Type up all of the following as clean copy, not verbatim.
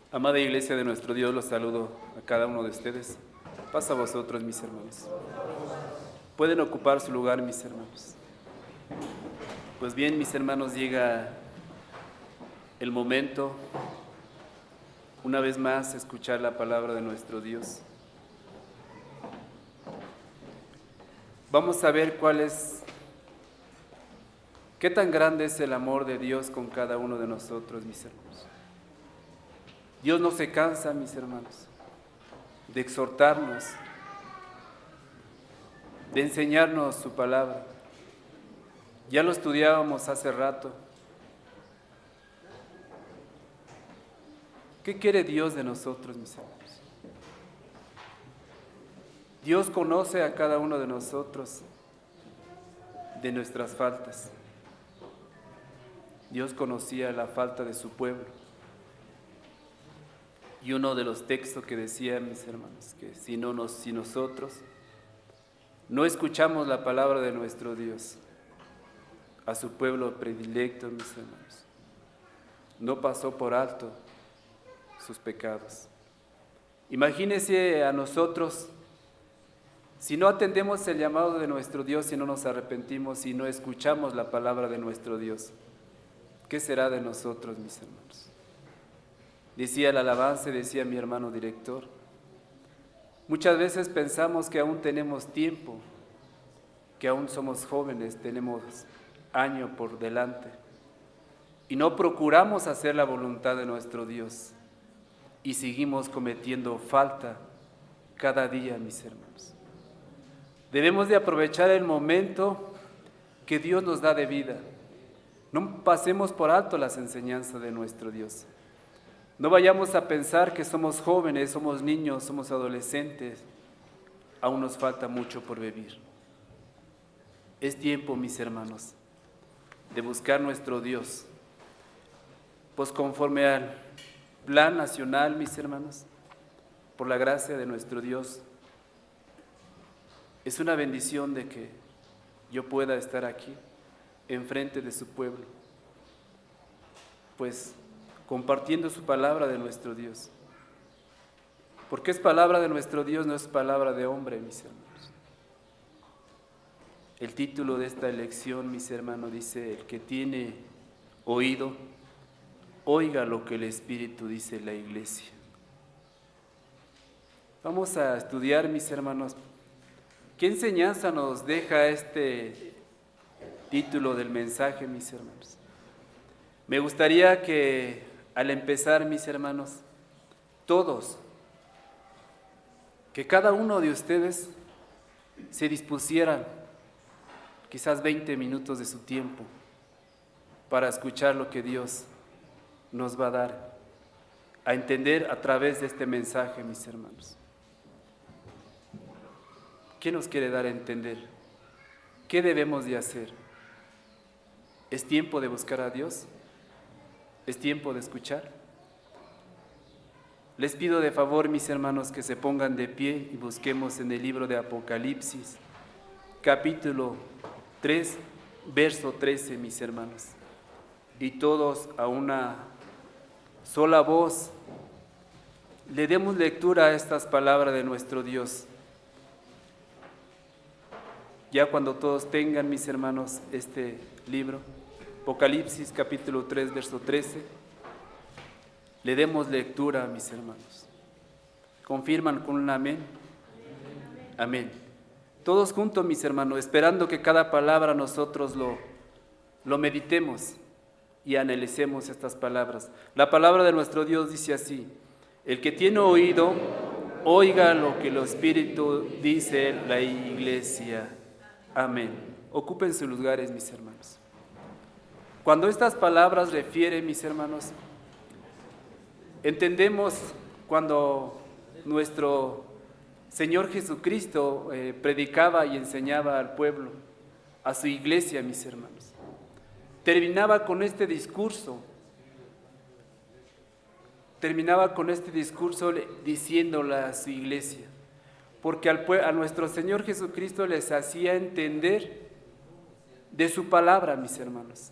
Amada Iglesia de nuestro Dios, los saludo a cada uno de ustedes. Pasa a vosotros, mis hermanos. Pueden ocupar su lugar, mis hermanos. Pues bien, mis hermanos, llega el momento, una vez más, escuchar la palabra de nuestro Dios. Vamos a ver qué tan grande es el amor de Dios con cada uno de nosotros, mis hermanos. Dios no se cansa, mis hermanos, de exhortarnos, de enseñarnos su palabra. Ya lo estudiábamos hace rato. ¿Qué quiere Dios de nosotros, mis hermanos? Dios conoce a cada uno de nosotros, de nuestras faltas. Dios conocía la falta de su pueblo. Y uno de los textos que decía, mis hermanos, que si nosotros no escuchamos la palabra de nuestro Dios, a su pueblo predilecto, mis hermanos, no pasó por alto sus pecados. Imagínense a nosotros, si no atendemos el llamado de nuestro Dios, si no nos arrepentimos, si no escuchamos la palabra de nuestro Dios, ¿qué será de nosotros, mis hermanos? Decía la alabanza, decía mi hermano director, muchas veces pensamos que aún tenemos tiempo, que aún somos jóvenes, tenemos año por delante, y no procuramos hacer la voluntad de nuestro Dios, y seguimos cometiendo falta cada día, mis hermanos. Debemos de aprovechar el momento que Dios nos da de vida. No pasemos por alto las enseñanzas de nuestro Dios. No vayamos a pensar que somos jóvenes, somos niños, somos adolescentes. Aún nos falta mucho por vivir. Es tiempo, mis hermanos, de buscar nuestro Dios. Pues conforme al plan nacional, mis hermanos, por la gracia de nuestro Dios, es una bendición de que yo pueda estar aquí, enfrente de su pueblo, pues compartiendo su palabra de nuestro Dios. Porque es palabra de nuestro Dios, no es palabra de hombre, mis hermanos. El título de esta lección, mis hermanos, dice: el que tiene oído, oiga lo que el Espíritu dice en la iglesia. Vamos a estudiar, mis hermanos, ¿qué enseñanza nos deja este título del mensaje, mis hermanos? Me gustaría que al empezar, mis hermanos, todos, que cada uno de ustedes se dispusieran quizás 20 minutos de su tiempo para escuchar lo que Dios nos va a dar a entender a través de este mensaje, mis hermanos. ¿Qué nos quiere dar a entender? ¿Qué debemos de hacer? ¿Es tiempo de buscar a Dios? ¿Es tiempo de escuchar? Les pido de favor, mis hermanos, que se pongan de pie y busquemos en el libro de Apocalipsis, capítulo 3, verso 13, mis hermanos. Y todos a una sola voz le demos lectura a estas palabras de nuestro Dios. Ya cuando todos tengan, mis hermanos, este libro, Apocalipsis capítulo 3, verso 13, le demos lectura, mis hermanos. ¿Confirman con un amén? Amén. Todos juntos, mis hermanos, esperando que cada palabra nosotros lo meditemos y analicemos estas palabras. La palabra de nuestro Dios dice así: el que tiene oído, oiga lo que el Espíritu dice la iglesia. Amén. Ocupen sus lugares, mis hermanos. Cuando estas palabras refieren, mis hermanos, entendemos cuando nuestro Señor Jesucristo predicaba y enseñaba al pueblo, a su iglesia, mis hermanos. Terminaba con este discurso diciéndole a su iglesia, porque a nuestro Señor Jesucristo les hacía entender de su palabra, mis hermanos.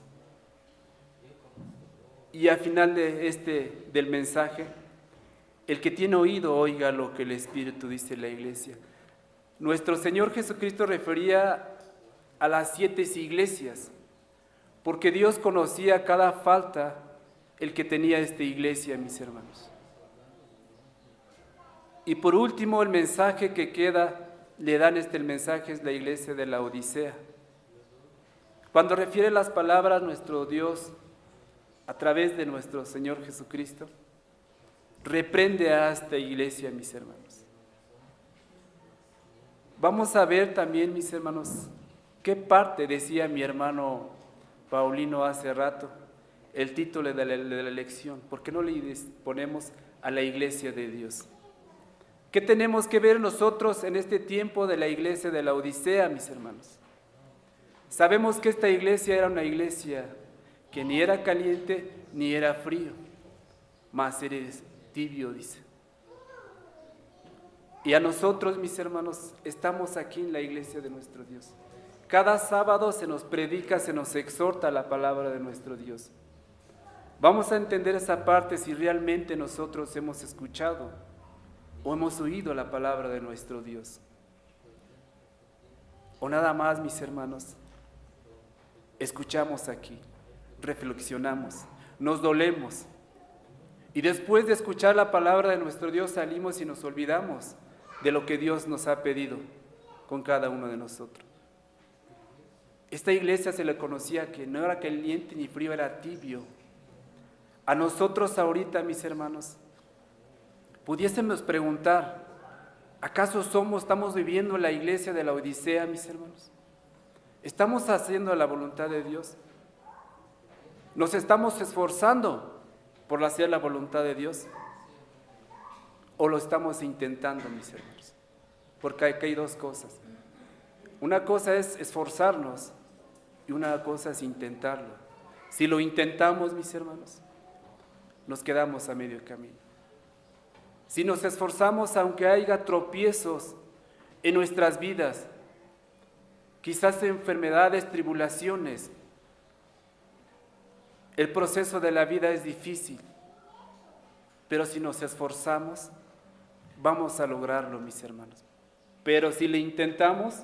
Y al final del mensaje El que tiene oído, oiga lo que el Espíritu dice en la iglesia. Nuestro Señor Jesucristo refería a las 7 iglesias, porque Dios conocía cada falta el que tenía esta iglesia, mis hermanos. Y por último, el mensaje que queda, le dan el mensaje es la iglesia de la Odisea. Cuando refiere las palabras nuestro Dios a través de nuestro Señor Jesucristo, reprende a esta iglesia, mis hermanos. Vamos a ver también, mis hermanos, qué parte decía mi hermano Paulino hace rato, el título de la lección. ¿Por qué no le ponemos a la iglesia de Dios? ¿Qué tenemos que ver nosotros en este tiempo de la iglesia de la Odisea, mis hermanos? Sabemos que esta iglesia era una iglesia que ni era caliente ni era frío, mas eres tibio, dice. Y a nosotros, mis hermanos, estamos aquí en la iglesia de nuestro Dios. Cada sábado se nos predica, se nos exhorta la palabra de nuestro Dios. Vamos a entender esa parte si realmente nosotros hemos escuchado o hemos oído la palabra de nuestro Dios. O nada más, mis hermanos, escuchamos aquí, reflexionamos, nos dolemos. Y después de escuchar la palabra de nuestro Dios salimos y nos olvidamos de lo que Dios nos ha pedido con cada uno de nosotros. Esta iglesia se le conocía que no era caliente ni frío, era tibio. A nosotros ahorita, mis hermanos, pudiésemos preguntar, ¿acaso estamos viviendo la iglesia de la Odisea, mis hermanos? ¿Estamos haciendo la voluntad de Dios? ¿Nos estamos esforzando por hacer la voluntad de Dios? ¿O lo estamos intentando, mis hermanos? Porque aquí hay dos cosas. Una cosa es esforzarnos y una cosa es intentarlo. Si lo intentamos, mis hermanos, nos quedamos a medio camino. Si nos esforzamos, aunque haya tropiezos en nuestras vidas, quizás enfermedades, tribulaciones, el proceso de la vida es difícil, pero si nos esforzamos, vamos a lograrlo, mis hermanos. Pero si lo intentamos,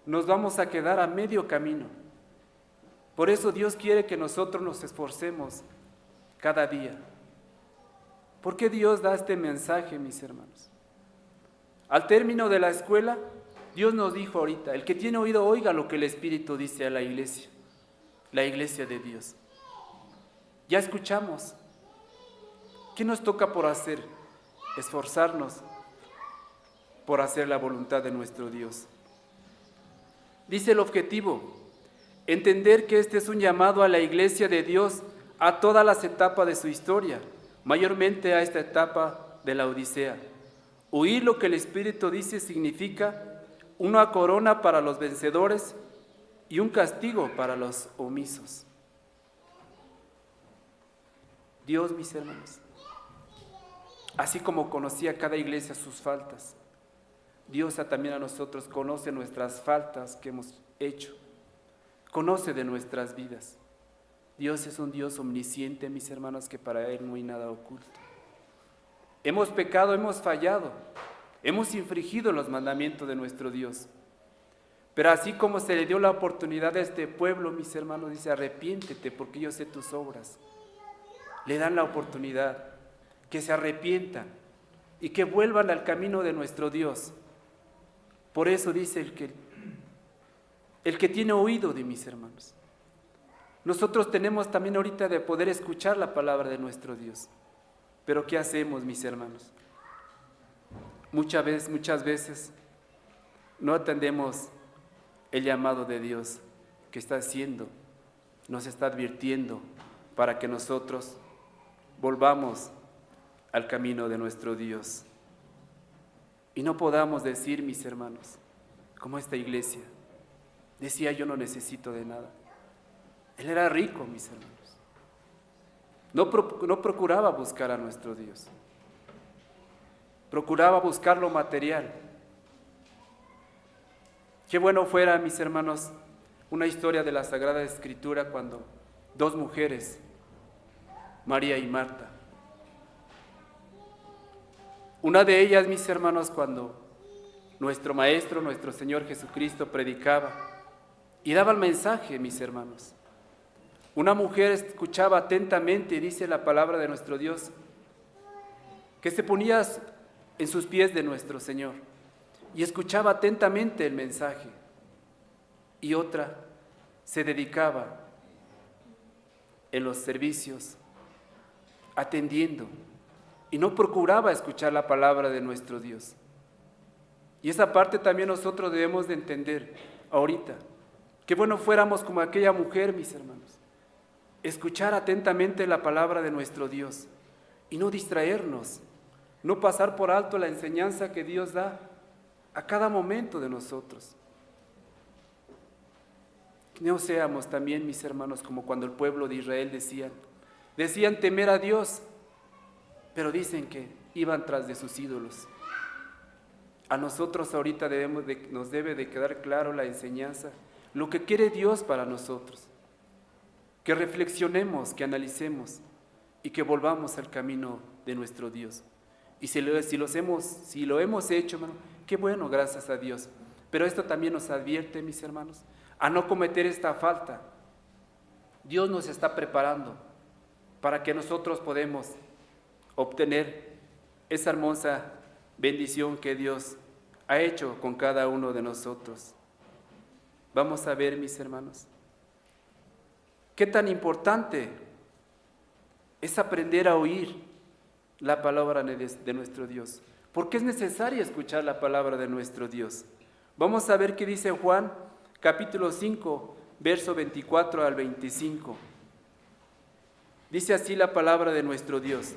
nos vamos a quedar a medio camino. Por eso Dios quiere que nosotros nos esforcemos cada día. ¿Por qué Dios da este mensaje, mis hermanos? Al término de la escuela, Dios nos dijo ahorita, el que tiene oído oiga lo que el Espíritu dice a la iglesia de Dios. Ya escuchamos. ¿Qué nos toca por hacer? Esforzarnos por hacer la voluntad de nuestro Dios. Dice el objetivo, entender que este es un llamado a la iglesia de Dios a todas las etapas de su historia, mayormente a esta etapa de la Odisea. Oír lo que el Espíritu dice significa una corona para los vencedores y un castigo para los omisos. Dios, mis hermanos, así como conocía cada iglesia sus faltas, Dios también a nosotros conoce nuestras faltas que hemos hecho, conoce de nuestras vidas. Dios es un Dios omnisciente, mis hermanos, que para Él no hay nada oculto. Hemos pecado, hemos fallado, hemos infringido los mandamientos de nuestro Dios. Pero así como se le dio la oportunidad a este pueblo, mis hermanos, dice, arrepiéntete porque yo sé tus obras. Le dan la oportunidad que se arrepientan y que vuelvan al camino de nuestro Dios. Por eso dice el que tiene oído de mis hermanos. Nosotros tenemos también ahorita de poder escuchar la palabra de nuestro Dios. Pero ¿qué hacemos, mis hermanos? Muchas veces no atendemos el llamado de Dios que está haciendo, nos está advirtiendo para que nosotros volvamos al camino de nuestro Dios. Y no podamos decir, mis hermanos, como esta iglesia, decía yo no necesito de nada. Él era rico, mis hermanos. No procuraba buscar a nuestro Dios. Procuraba buscar lo material. Qué bueno fuera, mis hermanos, una historia de la Sagrada Escritura cuando dos mujeres, María y Marta, Una de ellas, mis hermanos, cuando nuestro Maestro, nuestro Señor Jesucristo predicaba y daba el mensaje, mis hermanos. Una mujer escuchaba atentamente, dice la palabra de nuestro Dios, que se ponía en sus pies de nuestro Señor y escuchaba atentamente el mensaje. Y otra se dedicaba en los servicios, atendiendo, y no procuraba escuchar la palabra de nuestro Dios. Y esa parte también nosotros debemos de entender ahorita. Qué bueno fuéramos como aquella mujer, mis hermanos, escuchar atentamente la palabra de nuestro Dios y no distraernos, no pasar por alto la enseñanza que Dios da a cada momento de nosotros. No seamos también, mis hermanos, como cuando el pueblo de Israel decían temer a Dios, pero dicen que iban tras de sus ídolos. A nosotros ahorita nos debe de quedar claro la enseñanza, lo que quiere Dios para nosotros. Que reflexionemos, que analicemos y que volvamos al camino de nuestro Dios. Y si lo hemos hecho, hermano, qué bueno, gracias a Dios. Pero esto también nos advierte, mis hermanos, a no cometer esta falta. Dios nos está preparando para que nosotros podamos obtener esa hermosa bendición que Dios ha hecho con cada uno de nosotros. Vamos a ver, mis hermanos, qué tan importante es aprender a oír la palabra de nuestro Dios. Porque es necesario escuchar la palabra de nuestro Dios. Vamos a ver qué dice Juan, capítulo 5, verso 24 al 25. Dice así la palabra de nuestro Dios.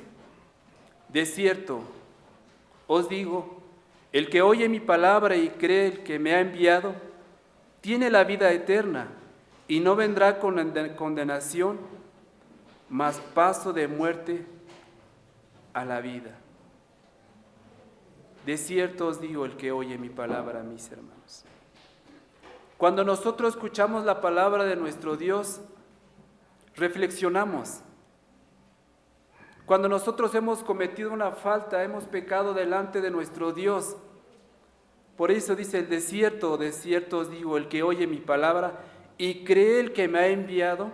De cierto, os digo, el que oye mi palabra y cree el que me ha enviado, tiene la vida eterna y no vendrá con condenación, mas paso de muerte a la vida. De cierto os digo, el que oye mi palabra, mis hermanos. Cuando nosotros escuchamos la palabra de nuestro Dios, reflexionamos. Cuando nosotros hemos cometido una falta, hemos pecado delante de nuestro Dios. Por eso dice de cierto os digo, el que oye mi palabra y cree el que me ha enviado,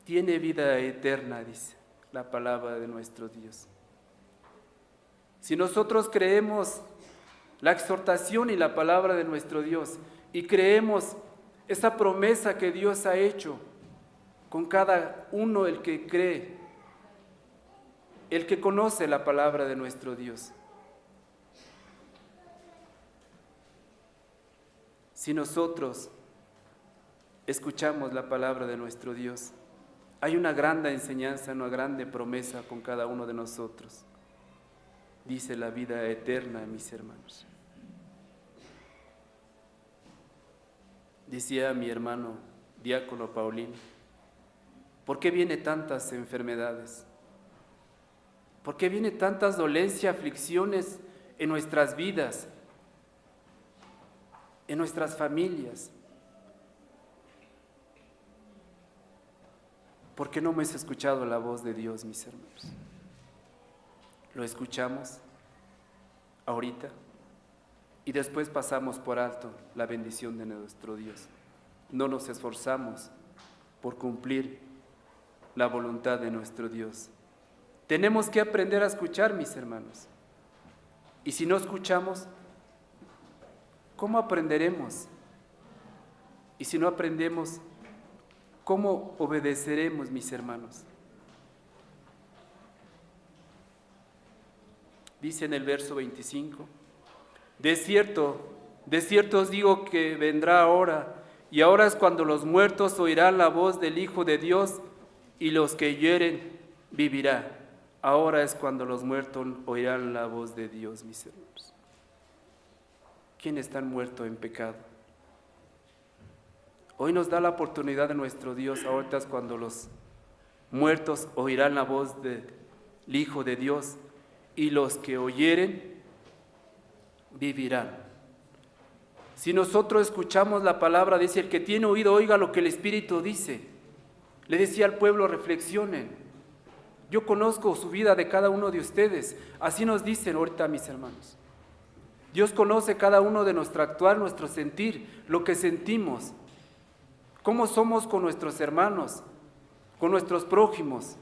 tiene vida eterna, dice la palabra de nuestro Dios. Si nosotros creemos la exhortación y la palabra de nuestro Dios y creemos esa promesa que Dios ha hecho con cada uno, el que cree, el que conoce la palabra de nuestro Dios. Si nosotros escuchamos la palabra de nuestro Dios, hay una grande enseñanza, una grande promesa con cada uno de nosotros. Dice la vida eterna, mis hermanos. Decía mi hermano diácono Paulín, ¿por qué vienen tantas enfermedades? ¿Por qué vienen tantas dolencias, aflicciones en nuestras vidas, en nuestras familias? ¿Por qué no hemos escuchado la voz de Dios, mis hermanos? Lo escuchamos ahorita y después pasamos por alto la bendición de nuestro Dios. No nos esforzamos por cumplir la voluntad de nuestro Dios. Tenemos que aprender a escuchar, mis hermanos. Y si no escuchamos, ¿cómo aprenderemos? Y si no aprendemos, ¿cómo obedeceremos, mis hermanos? Dice en el verso 25, de cierto os digo que vendrá hora, y ahora es cuando los muertos oirán la voz del Hijo de Dios, y los que oyeren vivirán. Ahora es cuando los muertos oirán la voz de Dios, mis hermanos. ¿Quién está muerto en pecado? Hoy nos da la oportunidad de nuestro Dios, ahorita es cuando los muertos oirán la voz del Hijo de Dios, y los que oyeren vivirán. Si nosotros escuchamos la palabra, dice, el que tiene oído oiga lo que el Espíritu dice. Le decía al pueblo, reflexionen, Yo conozco su vida de cada uno de ustedes. Así nos dicen ahorita mis hermanos. Dios conoce cada uno de nuestro actuar, nuestro sentir, lo que sentimos. Cómo somos con nuestros hermanos, con nuestros prójimos.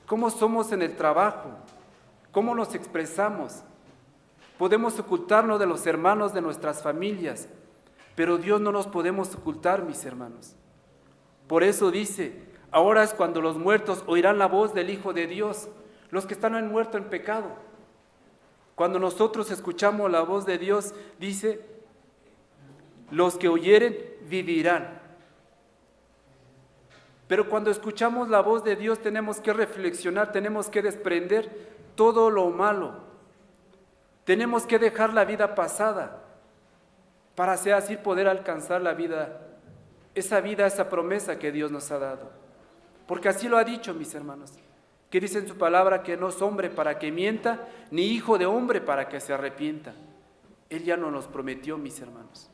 Cómo somos en el trabajo. Cómo nos expresamos. Podemos ocultarnos de los hermanos de nuestras familias, pero Dios no nos podemos ocultar, mis hermanos. Por eso dice, ahora es cuando los muertos oirán la voz del Hijo de Dios, los que están muertos en pecado. Cuando nosotros escuchamos la voz de Dios, dice, los que oyeren vivirán. Pero cuando escuchamos la voz de Dios tenemos que reflexionar, tenemos que desprender todo lo malo. Tenemos que dejar la vida pasada para así poder alcanzar la vida, esa promesa que Dios nos ha dado. Porque así lo ha dicho, mis hermanos, que dice en su palabra que no es hombre para que mienta, ni hijo de hombre para que se arrepienta. Él ya no nos prometió, mis hermanos,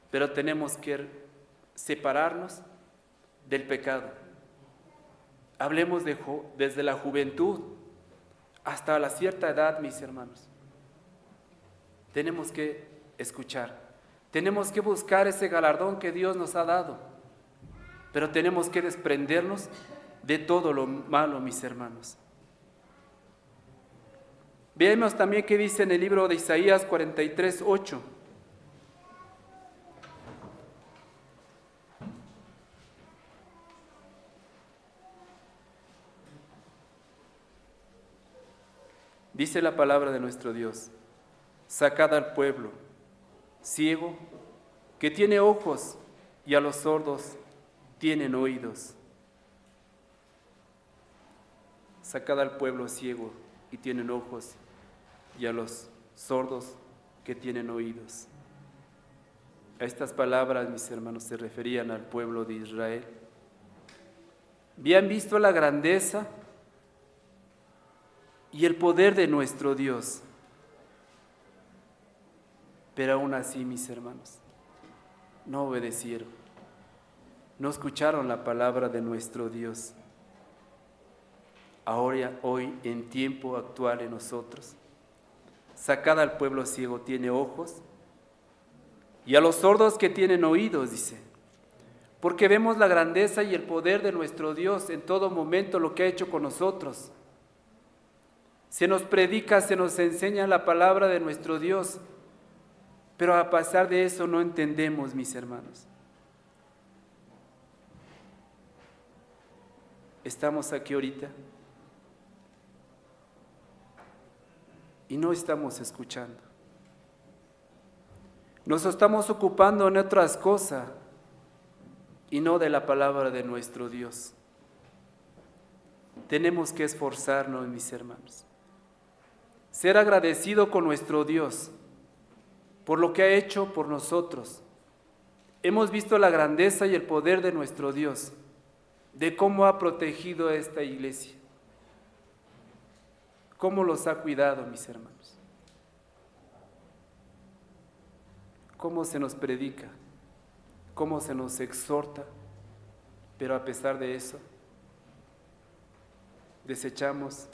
pero tenemos que separarnos del pecado. Hablemos desde la juventud hasta la cierta edad, mis hermanos. Tenemos que escuchar, tenemos que buscar ese galardón que Dios nos ha dado, pero tenemos que desprendernos de todo lo malo, mis hermanos. Veamos también qué dice en el libro de Isaías 43:8. Dice la palabra de nuestro Dios: sacad al pueblo ciego que tiene ojos y a los sordos tienen oídos. Sacad al pueblo ciego y tienen ojos y a los sordos que tienen oídos. A estas palabras, mis hermanos, se referían al pueblo de Israel. Habían visto la grandeza y el poder de nuestro Dios. Pero aún así, mis hermanos, no obedecieron, no escucharon la palabra de nuestro Dios. Ahora, hoy, en tiempo actual en nosotros, sacad al pueblo ciego tiene ojos y a los sordos que tienen oídos, dice, porque vemos la grandeza y el poder de nuestro Dios en todo momento, lo que ha hecho con nosotros. Se nos predica, se nos enseña la palabra de nuestro Dios, pero a pesar de eso no entendemos, mis hermanos. Estamos aquí ahorita y no estamos escuchando. Nos estamos ocupando en otras cosas y no de la palabra de nuestro Dios. Tenemos que esforzarnos, mis hermanos. Ser agradecido con nuestro Dios por lo que ha hecho por nosotros. Hemos visto la grandeza y el poder de nuestro Dios, de cómo ha protegido a esta iglesia, cómo los ha cuidado, mis hermanos, cómo se nos predica, cómo se nos exhorta, pero a pesar de eso, desechamos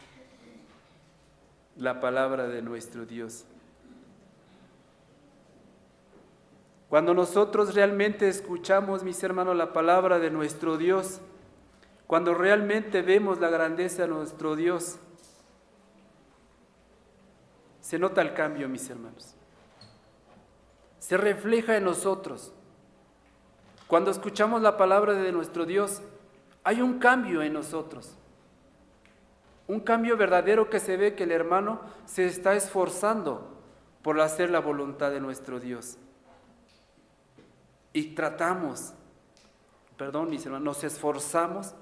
la palabra de nuestro Dios. Cuando nosotros realmente escuchamos, mis hermanos, la palabra de nuestro Dios, cuando realmente vemos la grandeza de nuestro Dios, se nota el cambio, mis hermanos. Se refleja en nosotros. Cuando escuchamos la palabra de nuestro Dios, hay un cambio en nosotros. Un cambio verdadero que se ve que el hermano se está esforzando por hacer la voluntad de nuestro Dios. Y mis hermanos, nos esforzamos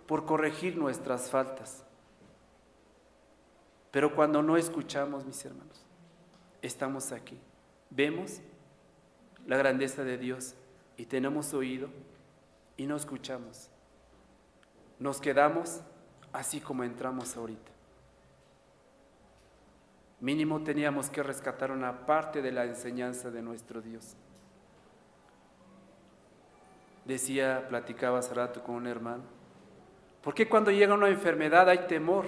por corregir nuestras faltas. Pero cuando no escuchamos, mis hermanos, estamos aquí, vemos la grandeza de Dios y tenemos oído y no escuchamos. Nos quedamos así como entramos ahorita. Mínimo teníamos que rescatar una parte de la enseñanza de nuestro Dios. Platicaba hace rato con un hermano ¿Por qué cuando llega una enfermedad hay temor?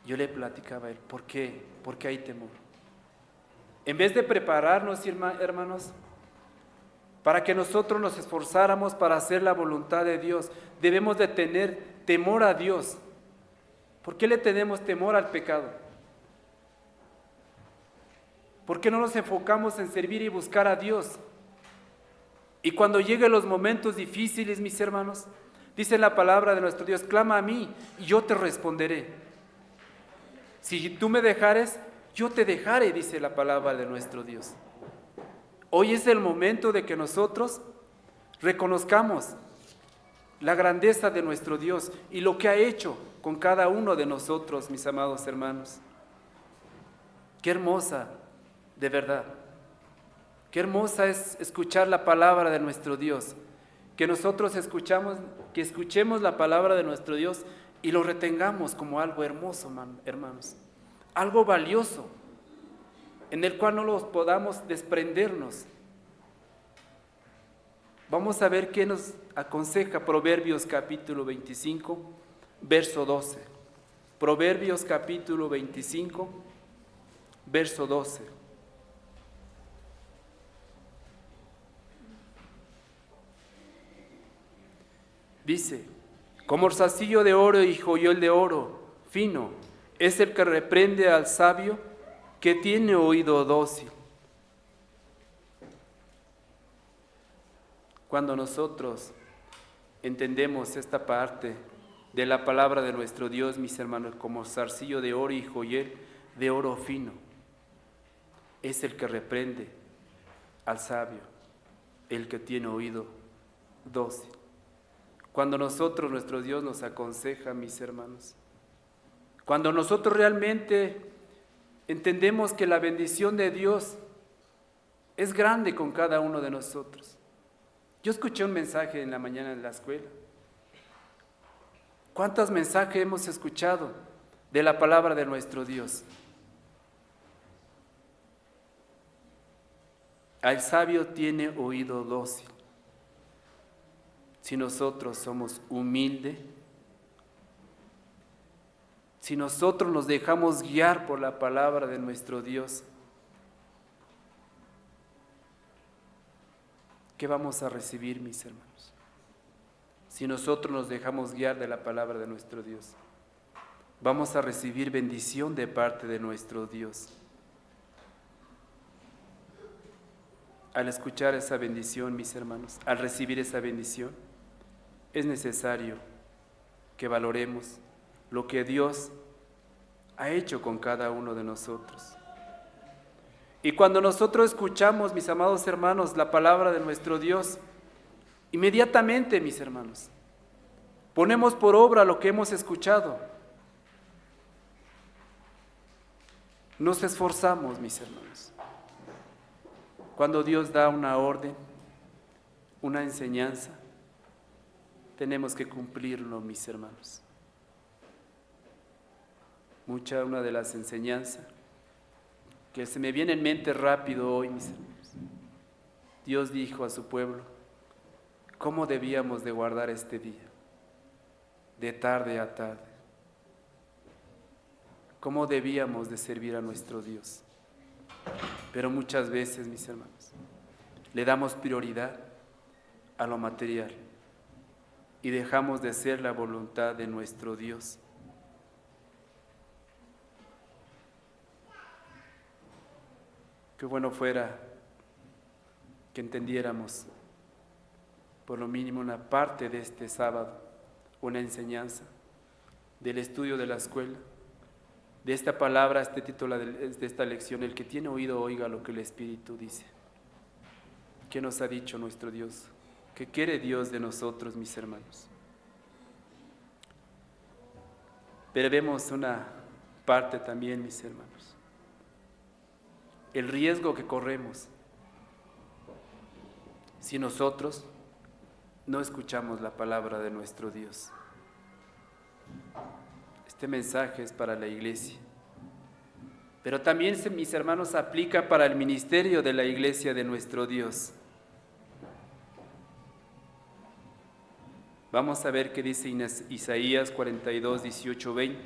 Yo le platicaba a él, ¿por qué? ¿Por qué hay temor? En vez de prepararnos, hermanos, para que nosotros nos esforzáramos para hacer la voluntad de Dios, debemos de tener temor a Dios. ¿Por qué le tenemos temor al pecado? ¿Por qué no nos enfocamos en servir y buscar a Dios? Y cuando lleguen los momentos difíciles, mis hermanos, dice la palabra de nuestro Dios, clama a mí y yo te responderé. Si tú me dejares, yo te dejaré, dice la palabra de nuestro Dios. Hoy es el momento de que nosotros reconozcamos la grandeza de nuestro Dios y lo que ha hecho con cada uno de nosotros, mis amados hermanos. Qué hermosa, de verdad. Qué hermosa es escuchar la palabra de nuestro Dios. Que nosotros escuchemos la palabra de nuestro Dios y lo retengamos como algo hermoso, hermanos. Algo valioso, en el cual no los podamos desprendernos. Vamos a ver qué nos aconseja Proverbios capítulo 25, verso 12. Proverbios capítulo 25, verso 12. Dice, como zarcillo de oro y joyol de oro fino, es el que reprende al sabio que tiene oído dócil. Cuando nosotros entendemos esta parte de la palabra de nuestro Dios, mis hermanos, como zarcillo de oro y joyel de oro fino, es el que reprende al sabio, el que tiene oído dócil. Cuando nuestro Dios nos aconseja, mis hermanos, cuando nosotros realmente entendemos que la bendición de Dios es grande con cada uno de nosotros. Yo escuché un mensaje en la mañana en la escuela. ¿Cuántos mensajes hemos escuchado de la palabra de nuestro Dios? Al sabio tiene oído dócil. Si nosotros somos humildes, si nosotros nos dejamos guiar por la palabra de nuestro Dios, ¿qué vamos a recibir, mis hermanos? Si nosotros nos dejamos guiar de la palabra de nuestro Dios, vamos a recibir bendición de parte de nuestro Dios. Al escuchar esa bendición, mis hermanos, al recibir esa bendición, es necesario que valoremos lo que Dios ha hecho con cada uno de nosotros. Y cuando nosotros escuchamos, mis amados hermanos, la palabra de nuestro Dios, inmediatamente, mis hermanos, ponemos por obra lo que hemos escuchado. Nos esforzamos, mis hermanos. Cuando Dios da una orden, una enseñanza, tenemos que cumplirlo, mis hermanos. Una de las enseñanzas que se me viene en mente rápido hoy, mis hermanos. Dios dijo a su pueblo cómo debíamos de guardar este día, de tarde a tarde. Cómo debíamos de servir a nuestro Dios. Pero muchas veces, mis hermanos, le damos prioridad a lo material y dejamos de hacer la voluntad de nuestro Dios. Qué bueno fuera que entendiéramos por lo mínimo una parte de este sábado, una enseñanza del estudio de la escuela, de esta palabra, este título de esta lección: el que tiene oído oiga lo que el Espíritu dice. ¿Qué nos ha dicho nuestro Dios? ¿Qué quiere Dios de nosotros, mis hermanos? Pero vemos una parte también, mis hermanos, el riesgo que corremos si nosotros no escuchamos la palabra de nuestro Dios. Este mensaje es para la iglesia, pero también, mis hermanos, aplica para el ministerio de la iglesia de nuestro Dios. Vamos a ver qué dice Isaías 42, 18, 20.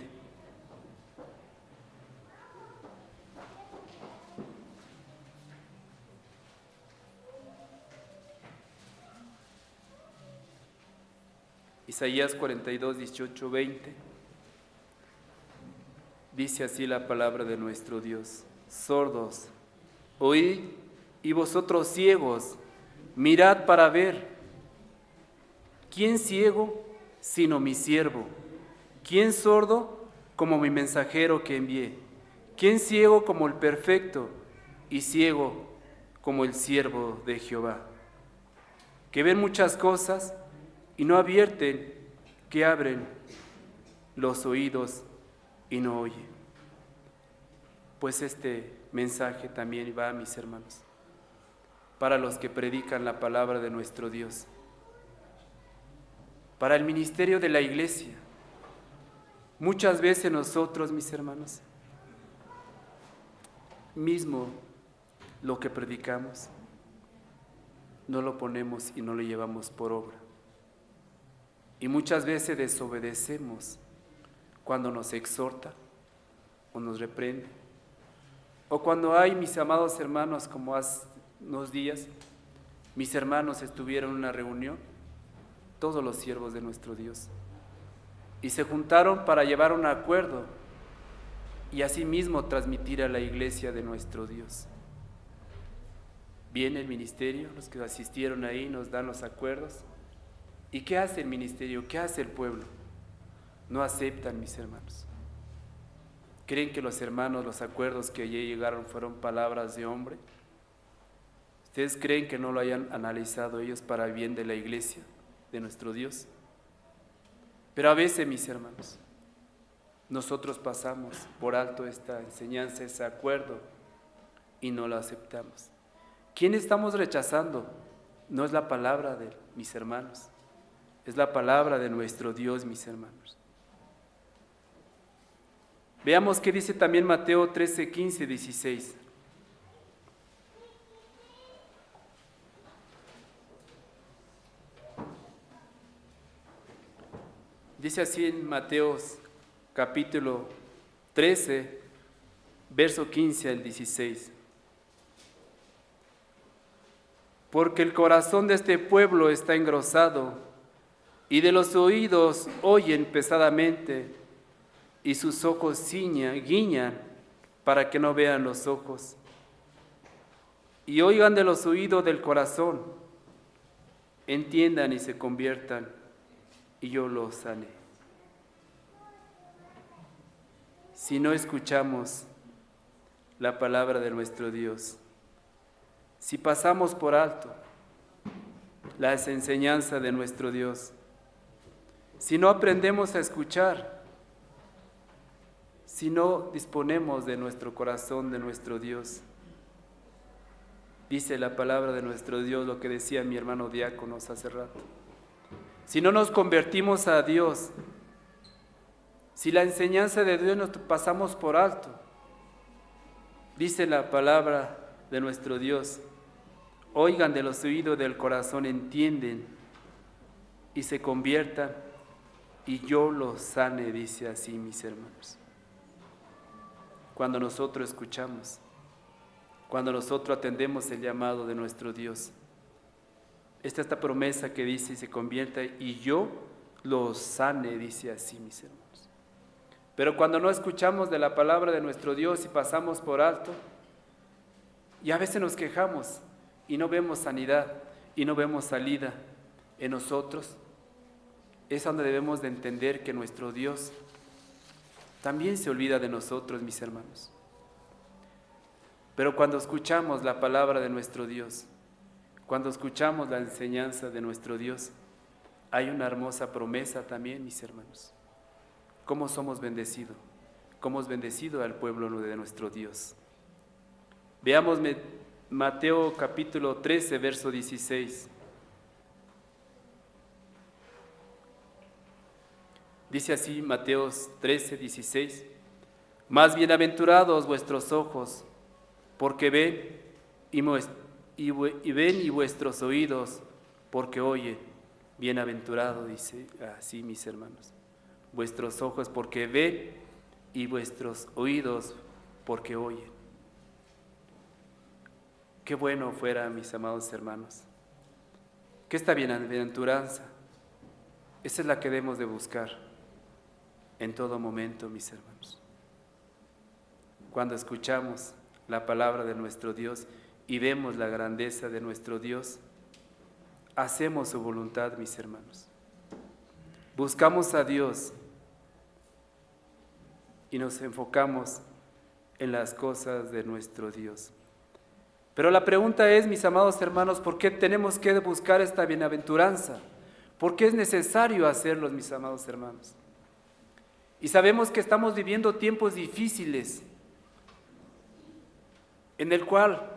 Isaías 42, 18, 20. Dice así la palabra de nuestro Dios: sordos, oíd, y vosotros ciegos, mirad para ver. ¿Quién ciego sino mi siervo? ¿Quién sordo como mi mensajero que envié? ¿Quién ciego como el perfecto y ciego como el siervo de Jehová? Que ven muchas cosas y no advierten, que abren los oídos y no oyen. Pues este mensaje también va, mis hermanos, para los que predican la palabra de nuestro Dios, para el ministerio de la iglesia. Muchas veces nosotros, mis hermanos, mismo lo que predicamos, no lo ponemos y no lo llevamos por obra. Y muchas veces desobedecemos cuando nos exhorta o nos reprende. O cuando hay, mis amados hermanos, como hace unos días, mis hermanos estuvieron en una reunión, todos los siervos de nuestro Dios, y se juntaron para llevar un acuerdo y asimismo transmitir a la iglesia de nuestro Dios. Viene el ministerio, los que asistieron ahí nos dan los acuerdos. ¿Y qué hace el ministerio? ¿Qué hace el pueblo? No aceptan, mis hermanos. ¿Creen que los hermanos, los acuerdos que allí llegaron fueron palabras de hombre? ¿Ustedes creen que no lo hayan analizado ellos para el bien de la iglesia, de nuestro Dios? Pero a veces, mis hermanos, nosotros pasamos por alto esta enseñanza, ese acuerdo, y no lo aceptamos. ¿Quién estamos rechazando? No es la palabra de mis hermanos, es la palabra de nuestro Dios, mis hermanos. Veamos qué dice también Mateo 13, 15, 16. Dice así en Mateo capítulo 13, verso 15 al 16. Porque el corazón de este pueblo está engrosado, y de los oídos oyen pesadamente, y sus ojos guiñan para que no vean los ojos, y oigan de los oídos del corazón, entiendan y se conviertan, y yo los sane. Si no escuchamos la palabra de nuestro Dios, si pasamos por alto las enseñanzas de nuestro Dios, si no aprendemos a escuchar, si no disponemos de nuestro corazón, de nuestro Dios, dice la palabra de nuestro Dios lo que decía mi hermano diácono hace rato. Si no nos convertimos a Dios, si la enseñanza de Dios nos pasamos por alto, dice la palabra de nuestro Dios, oigan de los oídos del corazón, entienden y se conviertan, y yo los sane, dice así, mis hermanos. Cuando nosotros escuchamos, cuando nosotros atendemos el llamado de nuestro Dios, esta promesa que dice y se convierta, y yo los sane, dice así, mis hermanos. Pero cuando no escuchamos de la palabra de nuestro Dios y pasamos por alto, y a veces nos quejamos y no vemos sanidad y no vemos salida en nosotros, es donde debemos de entender que nuestro Dios también se olvida de nosotros, mis hermanos. Pero cuando escuchamos la palabra de nuestro Dios, cuando escuchamos la enseñanza de nuestro Dios, hay una hermosa promesa también, mis hermanos. ¿Cómo somos bendecidos? ¿Cómo es bendecido al pueblo de nuestro Dios? Veamos Mateo capítulo 13, verso 16. Dice así Mateo 13, 16. Más bienaventurados vuestros ojos, porque ven, y ven, y vuestros oídos, porque oyen. Bienaventurado, dice así, mis hermanos, vuestros ojos porque ven y vuestros oídos porque oyen. Qué bueno fuera, mis amados hermanos, que esta bienaventuranza, esa es la que debemos de buscar en todo momento, mis hermanos. Cuando escuchamos la palabra de nuestro Dios y vemos la grandeza de nuestro Dios, hacemos su voluntad, mis hermanos. Buscamos a Dios y nos enfocamos en las cosas de nuestro Dios. Pero la pregunta es, mis amados hermanos, ¿por qué tenemos que buscar esta bienaventuranza? ¿Por qué es necesario hacerlo, mis amados hermanos? Y sabemos que estamos viviendo tiempos difíciles, en el cual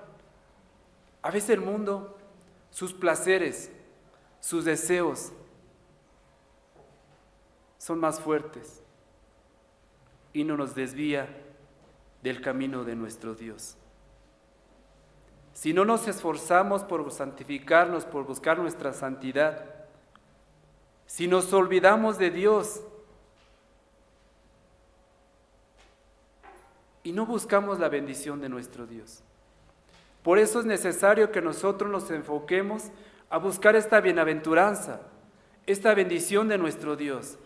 a veces el mundo, sus placeres, sus deseos son más fuertes y no nos desvía del camino de nuestro Dios. Si no nos esforzamos por santificarnos, por buscar nuestra santidad, si nos olvidamos de Dios y no buscamos la bendición de nuestro Dios, por eso es necesario que nosotros nos enfoquemos a buscar esta bienaventuranza, esta bendición de nuestro Dios.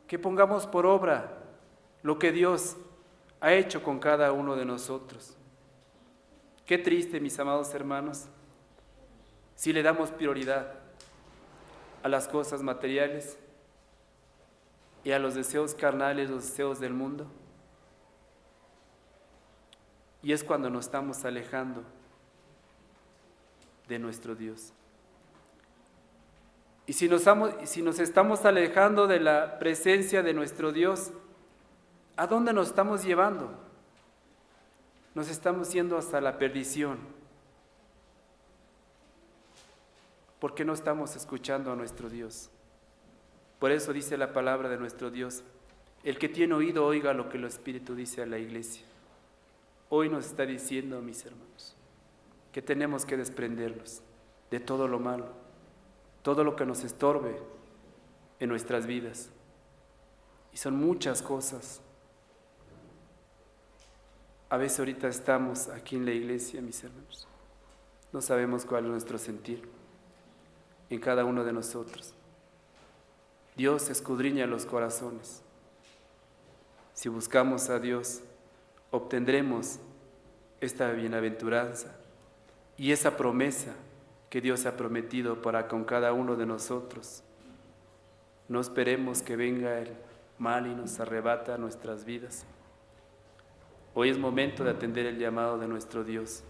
Que pongamos por obra lo que Dios ha hecho con cada uno de nosotros. Qué triste, mis amados hermanos, si le damos prioridad a las cosas materiales y a los deseos carnales, los deseos del mundo. Y es cuando nos estamos alejando de nuestro Dios. Y si nos estamos alejando de la presencia de nuestro Dios, ¿a dónde nos estamos llevando? Nos estamos yendo hasta la perdición, porque no estamos escuchando a nuestro Dios. Por eso dice la palabra de nuestro Dios: el que tiene oído, oiga lo que el Espíritu dice a la iglesia. Hoy nos está diciendo, mis hermanos, que tenemos que desprendernos de todo lo malo, todo lo que nos estorbe en nuestras vidas. Y son muchas cosas. A veces ahorita estamos aquí en la iglesia, mis hermanos, no sabemos cuál es nuestro sentir en cada uno de nosotros. Dios escudriña los corazones. Si buscamos a Dios, obtendremos esta bienaventuranza y esa promesa que Dios ha prometido para con cada uno de nosotros. No esperemos que venga el mal y nos arrebata nuestras vidas. Hoy es momento de atender el llamado de nuestro Dios,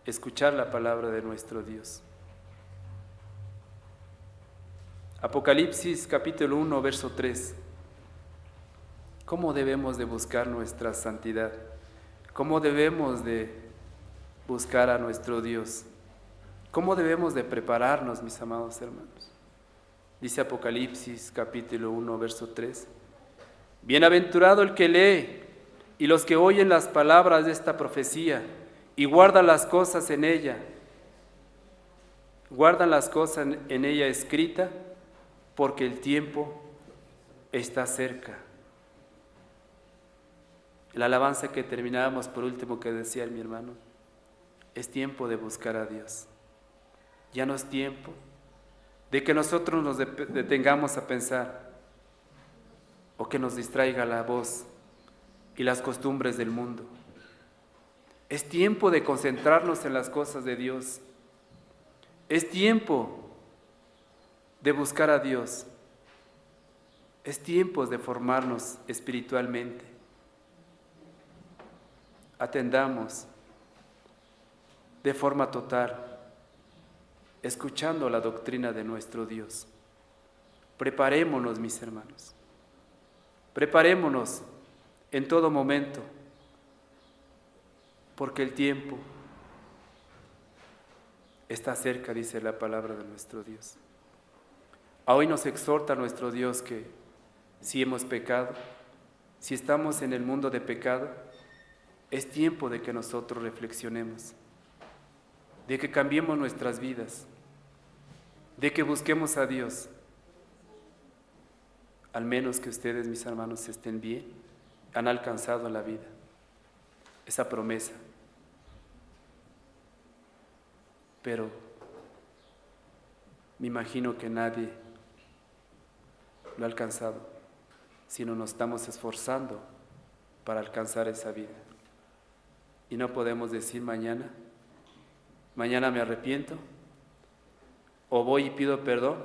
escuchar la palabra de nuestro Dios. Apocalipsis capítulo 1, verso 3. ¿Cómo debemos de buscar nuestra santidad? ¿Cómo debemos de buscar a nuestro Dios? ¿Cómo debemos de prepararnos, mis amados hermanos? Dice Apocalipsis capítulo 1, verso 3. Bienaventurado el que lee y los que oyen las palabras de esta profecía y guardan las cosas en ella. Guardan las cosas en ella escrita, porque el tiempo está cerca. La alabanza que terminábamos por último que decía mi hermano, es tiempo de buscar a Dios. Ya no es tiempo de que nosotros nos detengamos a pensar o que nos distraiga la voz y las costumbres del mundo. Es tiempo de concentrarnos en las cosas de Dios. Es tiempo de buscar a Dios. Es tiempo de formarnos espiritualmente. Atendamos de forma total, escuchando la doctrina de nuestro Dios. Preparémonos, mis hermanos. Preparémonos en todo momento, porque el tiempo está cerca, dice la palabra de nuestro Dios. Hoy nos exhorta nuestro Dios que si hemos pecado, si estamos en el mundo de pecado, es tiempo de que nosotros reflexionemos. de que cambiemos nuestras vidas, de que busquemos a Dios. Al menos que ustedes, mis hermanos, estén bien, han alcanzado la vida, esa promesa. Pero me imagino que nadie lo ha alcanzado, sino nos estamos esforzando para alcanzar esa vida. Y no podemos decir mañana me arrepiento, o voy y pido perdón,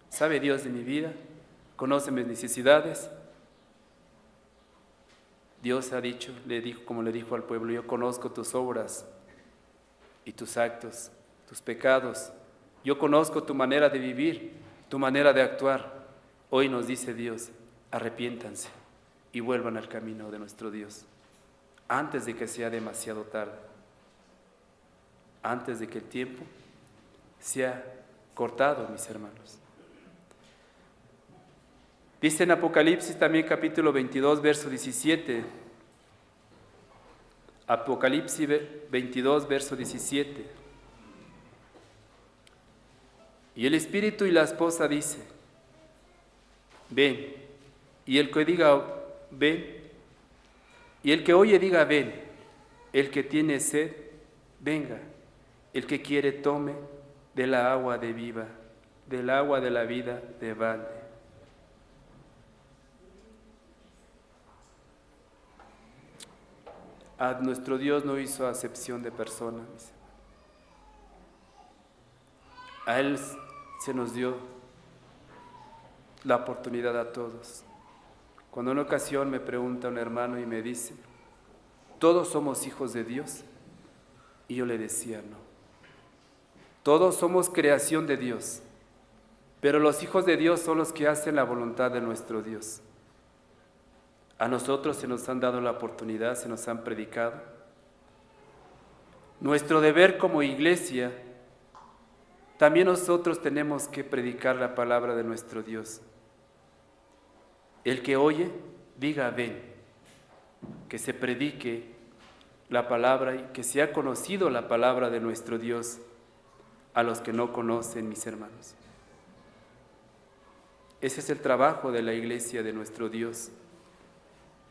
sabe Dios de mi vida, conoce mis necesidades. Dios ha dicho, le dijo, como le dijo al pueblo, yo conozco tus obras y tus actos, tus pecados, yo conozco tu manera de vivir, tu manera de actuar. Hoy nos dice Dios, arrepiéntanse y vuelvan al camino de nuestro Dios, antes de que sea demasiado tarde, antes de que el tiempo sea cortado, mis hermanos. Dice en Apocalipsis también capítulo 22, verso 17. Apocalipsis 22, verso 17. Y el Espíritu y la esposa dice, ven. Y el que diga, ven. Y el que oye diga, ven. El que tiene sed, venga. El que quiere tome del agua de viva, del agua de la vida de balde. A nuestro Dios no hizo acepción de personas. A Él se nos dio la oportunidad a todos. Cuando en una ocasión me pregunta un hermano y me dice, ¿todos somos hijos de Dios? Y yo le decía, no. Todos somos creación de Dios, pero los hijos de Dios son los que hacen la voluntad de nuestro Dios. A nosotros se nos han dado la oportunidad, se nos han predicado. Nuestro deber como iglesia, también nosotros tenemos que predicar la palabra de nuestro Dios. El que oye, diga ven, que se predique la palabra y que sea conocido la palabra de nuestro Dios a los que no conocen, mis hermanos. Ese es el trabajo de la iglesia de nuestro Dios,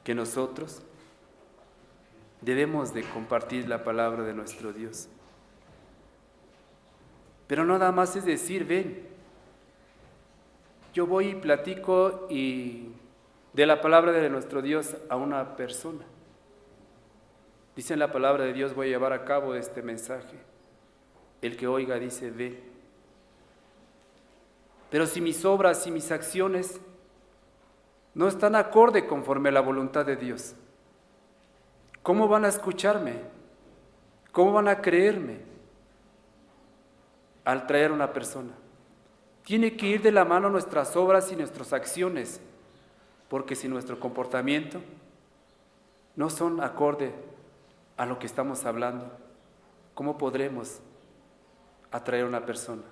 que nosotros debemos de compartir la palabra de nuestro Dios. Pero no nada más es decir, ven, yo voy y platico de la palabra de nuestro Dios a una persona. Dice en la palabra de Dios, voy a llevar a cabo este mensaje. El que oiga dice, ve. Pero si mis obras y mis acciones no están acorde conforme a la voluntad de Dios, ¿cómo van a escucharme? ¿Cómo van a creerme al traer una persona? Tiene que ir de la mano nuestras obras y nuestras acciones, porque si nuestro comportamiento no son acorde a lo que estamos hablando, ¿cómo podremos atraer a una persona?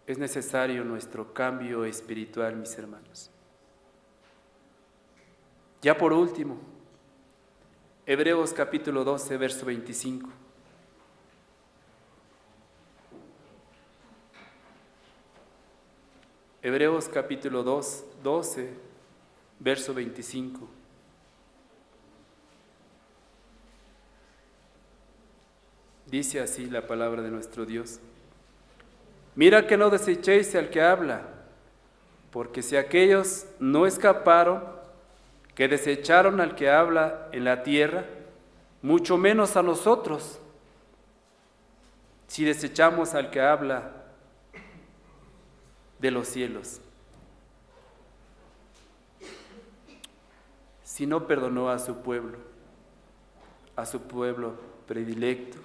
Es necesario nuestro cambio espiritual, mis hermanos. Ya por último, Hebreos capítulo 12, verso 25. Hebreos capítulo 12, verso 25. Dice así la palabra de nuestro Dios. Mira que no desechéis al que habla, porque si aquellos no escaparon, que desecharon al que habla en la tierra, mucho menos a nosotros, si desechamos al que habla de los cielos. Si no perdonó a su pueblo predilecto,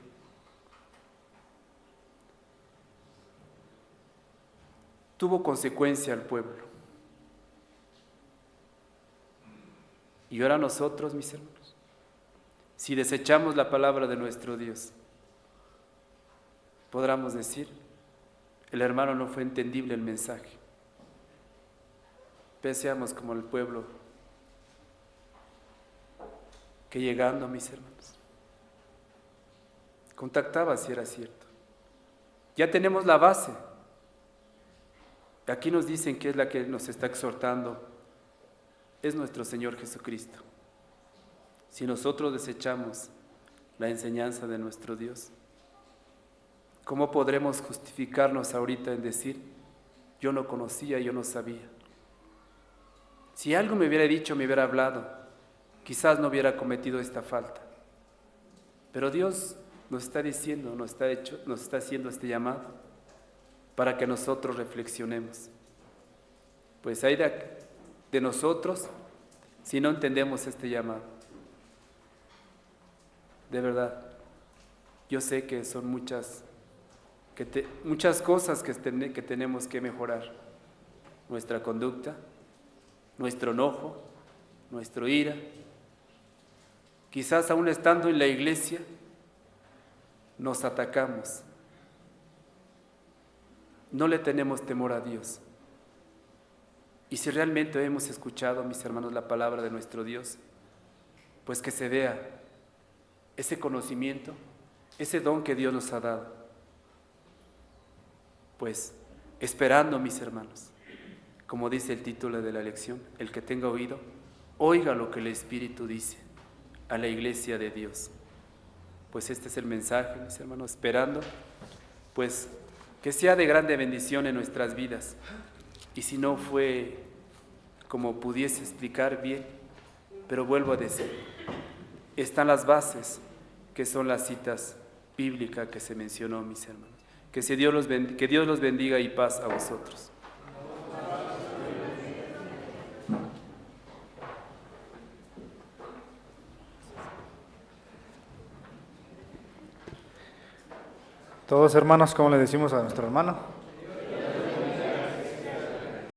tuvo consecuencia al pueblo. Y ahora nosotros, mis hermanos, si desechamos la palabra de nuestro Dios, podremos decir, el hermano no fue entendible el mensaje. Seamos como el pueblo que llegando, mis hermanos, contactaba si era cierto. Ya tenemos la base. Aquí nos dicen que es la que nos está exhortando, es nuestro Señor Jesucristo. Si nosotros desechamos la enseñanza de nuestro Dios, ¿cómo podremos justificarnos ahorita en decir, yo no conocía, yo no sabía? Si algo me hubiera dicho, me hubiera hablado, quizás no hubiera cometido esta falta. Pero Dios nos está diciendo, nos está haciendo este llamado para que nosotros reflexionemos. Pues hay de nosotros si no entendemos este llamado. De verdad, yo sé que son muchas cosas que tenemos que mejorar. Nuestra conducta, nuestro enojo, nuestra ira. Quizás aún estando en la iglesia, nos atacamos. No le tenemos temor a Dios. Y si realmente hemos escuchado, mis hermanos, la palabra de nuestro Dios, pues que se vea ese conocimiento, ese don que Dios nos ha dado. Pues esperando, mis hermanos, como dice el título de la lección, el que tenga oído, oiga lo que el Espíritu dice a la iglesia de Dios. Pues este es el mensaje, mis hermanos, esperando, pues que sea de grande bendición en nuestras vidas. Y si no fue como pudiese explicar bien, pero vuelvo a decir, están las bases, que son las citas bíblicas que se mencionó, mis hermanos. Que Dios los bendiga y paz a vosotros. Todos hermanos, como le decimos a nuestro hermano.